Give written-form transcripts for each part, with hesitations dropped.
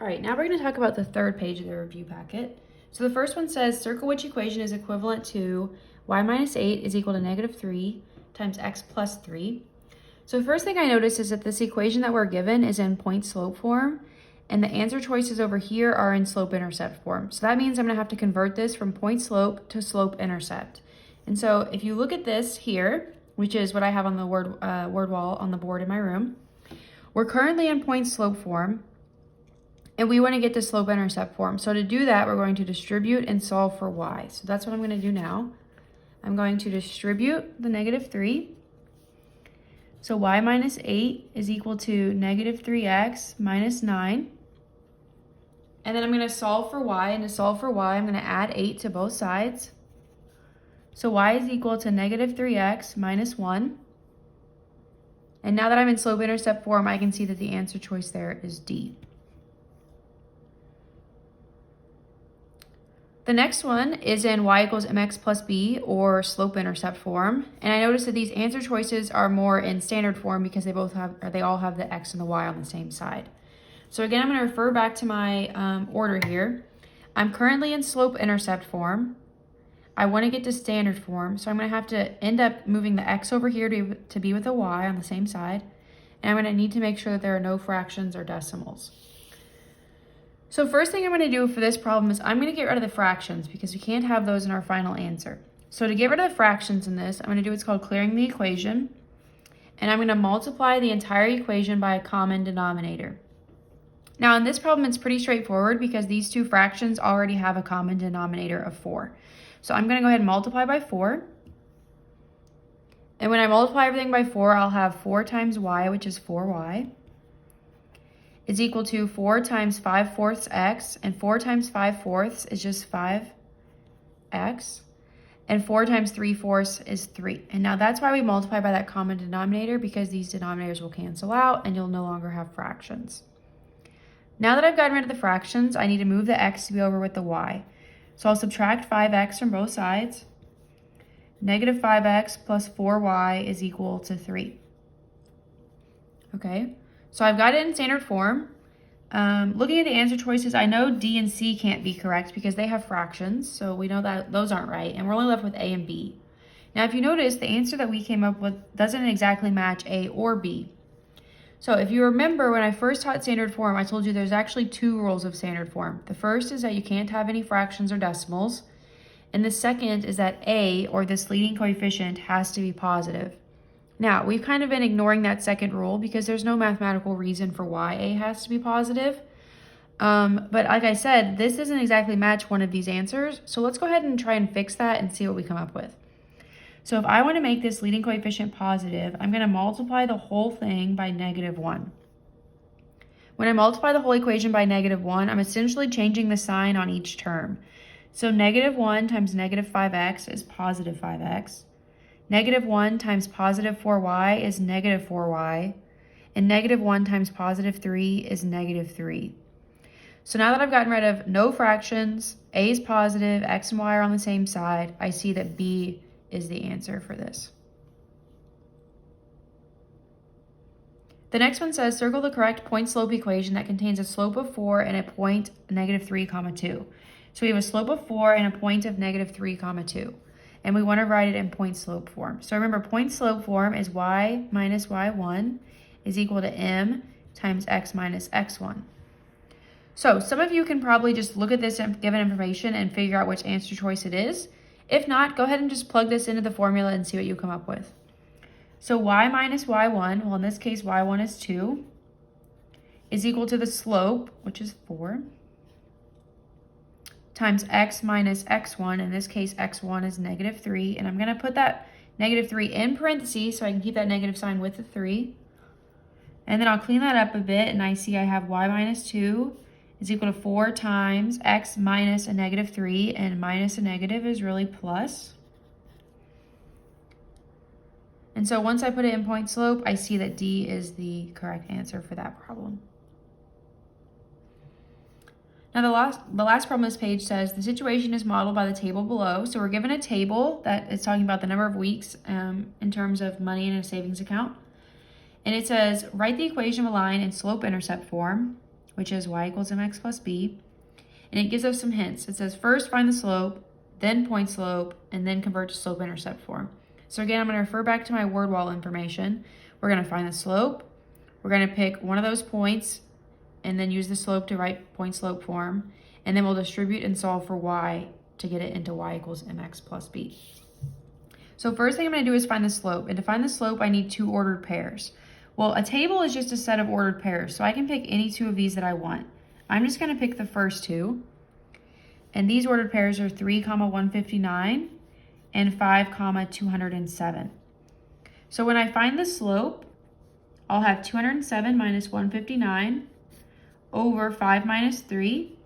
All right, now we're going to talk about the third page of the review packet. So the first one says, circle which equation is equivalent to y minus 8 is equal to negative 3 times x plus 3. So the first thing I notice is that this equation that we're given is in point-slope form, and the answer choices over here are in slope-intercept form. So that means I'm going to have to convert this from point-slope to slope-intercept. And so if you look at this here, which is what I have on the word wall on the board in my room, we're currently in point-slope form, and we want to get to slope-intercept form. So to do that, we're going to distribute and solve for y. So that's what I'm going to do now. I'm going to distribute the negative 3. So y minus 8 is equal to negative 3x minus 9. And then I'm going to solve for y. And to solve for y, I'm going to add 8 to both sides. So y is equal to negative 3x minus 1. And now that I'm in slope-intercept form, I can see that the answer choice there is D. The next one is in y equals mx plus b, or slope-intercept form. And I notice that these answer choices are more in standard form because they all have the x and the y on the same side. So again, I'm going to refer back to my order here. I'm currently in slope-intercept form. I want to get to standard form, so I'm going to have to end up moving the x over here to be with the y on the same side. And I'm going to need to make sure that there are no fractions or decimals. So first thing I'm going to do for this problem is I'm going to get rid of the fractions because we can't have those in our final answer. So to get rid of the fractions in this, I'm going to do what's called clearing the equation. And I'm going to multiply the entire equation by a common denominator. Now in this problem, it's pretty straightforward because these two fractions already have a common denominator of 4. So I'm going to go ahead and multiply by 4. And when I multiply everything by 4, I'll have 4 times y, which is 4y. Is equal to 4 times 5/4 x, and 4 times 5/4 is just 5x, and 4 times 3/4 is 3. And now that's why we multiply by that common denominator, because these denominators will cancel out and you'll no longer have fractions. Now that I've gotten rid of the fractions, I need to move the x to be over with the y. So I'll subtract 5x from both sides. Negative 5x plus 4y is equal to 3. Okay. So I've got it in standard form. Looking at the answer choices, I know D and C can't be correct because they have fractions. So we know that those aren't right. And we're only left with A and B. Now, if you notice, the answer that we came up with doesn't exactly match A or B. So if you remember, when I first taught standard form, I told you there's actually 2 rules of standard form. The first is that you can't have any fractions or decimals. And the second is that A, or this leading coefficient, has to be positive. Now, we've kind of been ignoring that second rule because there's no mathematical reason for why A has to be positive. But like I said, this doesn't exactly match one of these answers. So let's go ahead and try and fix that and see what we come up with. So if I want to make this leading coefficient positive, I'm going to multiply the whole thing by negative 1. When I multiply the whole equation by negative 1, I'm essentially changing the sign on each term. So negative 1 times negative 5x is positive 5x. Negative 1 times positive 4y is negative 4y, and negative 1 times positive 3 is negative 3. So now that I've gotten rid of no fractions, A is positive, x and y are on the same side, I see that B is the answer for this. The next one says, circle the correct point-slope equation that contains a slope of 4 and a point negative 3, 2. So we have a slope of 4 and a point of negative 3, 2. And we want to write it in point-slope form. So remember, point-slope form is y minus y1 is equal to m times x minus x1. So some of you can probably just look at this given information and figure out which answer choice it is. If not, go ahead and just plug this into the formula and see what you come up with. So y minus y1, well in this case y1 is 2, is equal to the slope, which is 4, times x minus x1, in this case x1 is negative 3, and I'm going to put that negative 3 in parentheses so I can keep that negative sign with the 3. And then I'll clean that up a bit, and I see I have y minus 2 is equal to 4 times x minus a negative 3, and minus a negative is really plus. And so once I put it in point slope, I see that D is the correct answer for that problem. Now the last problem on this page says the situation is modeled by the table below. So we're given a table that is talking about the number of weeks in terms of money in a savings account. And it says, write the equation of a line in slope-intercept form. which is y equals mx plus b. And it gives us some hints. It says first find the slope, then point slope, and then convert to slope-intercept form. So again, I'm going to refer back to my word wall information. We're going to find the slope. We're going to pick one of those points and then use the slope to write point slope form. And then we'll distribute and solve for y to get it into y equals mx plus b. So first thing I'm going to do is find the slope. And to find the slope, I need two ordered pairs. Well, a table is just a set of ordered pairs, so I can pick any two of these that I want. I'm just going to pick the first two. And these ordered pairs are 3, 159 and 5, 207. So when I find the slope, I'll have 207 minus 159 over 5 minus 3.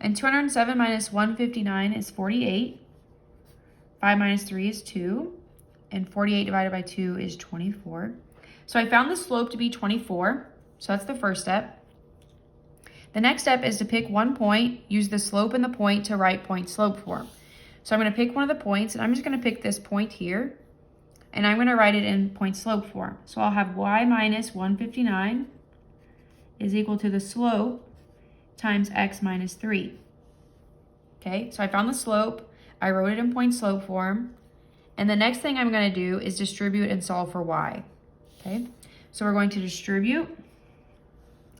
And 207 minus 159 is 48. 5 minus 3 is 2. And 48 divided by 2 is 24. So I found the slope to be 24. So that's the first step. The next step is to pick one point, use the slope and the point to write point slope form. So I'm going to pick one of the points, and I'm just going to pick this point here, and I'm going to write it in point slope form. So I'll have y minus 159 is equal to the slope times x minus 3. Okay, so I found the slope, I wrote it in point slope form, and the next thing I'm going to do is distribute and solve for y. Okay, so we're going to distribute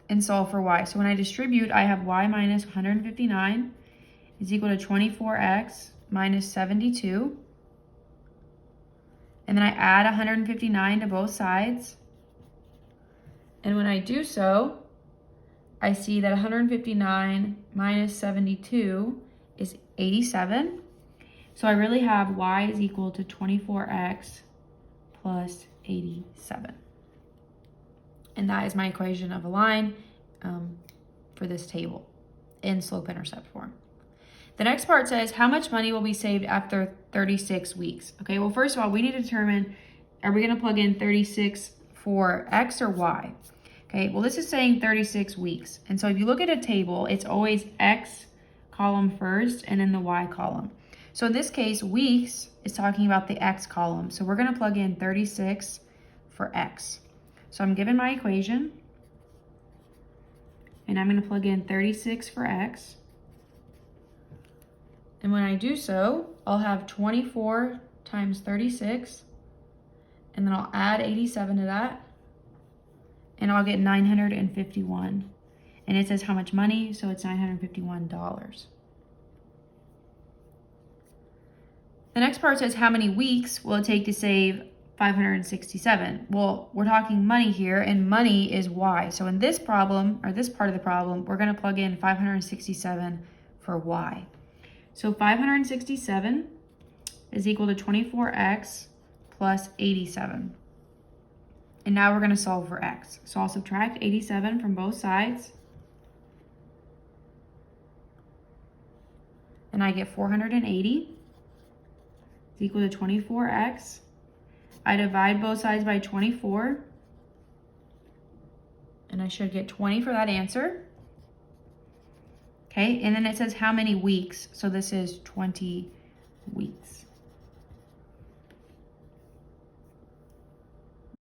and solve for y. So when I distribute, I have y minus 159 is equal to 24x minus 72. And then I add 159 to both sides. And when I do so, I see that 159 minus 72 is 87. So I really have y is equal to 24x plus 87. And that is my equation of a line for this table in slope-intercept form. The next part says, how much money will be saved after 36 weeks? Okay, well, first of all, we need to determine, are we going to plug in 36 for x or y? Okay, well, this is saying 36 weeks. And so if you look at a table, it's always x column first and then the y column. So in this case, weeks is talking about the x column. So we're going to plug in 36 for x. So I'm given my equation, and I'm going to plug in 36 for x. And when I do so, I'll have 24 times 36, and then I'll add 87 to that, and I'll get 951. And it says how much money, so it's $951. The next part says how many weeks will it take to save 567. Well, we're talking money here, and money is y. So in this problem, or this part of the problem, we're going to plug in 567 for y. So 567 is equal to 24x plus 87. And now we're going to solve for x. So I'll subtract 87 from both sides. And I get 480 is equal to 24x. I divide both sides by 24, and I should get 20 for that answer. Okay, and then it says how many weeks, so this is 20 weeks.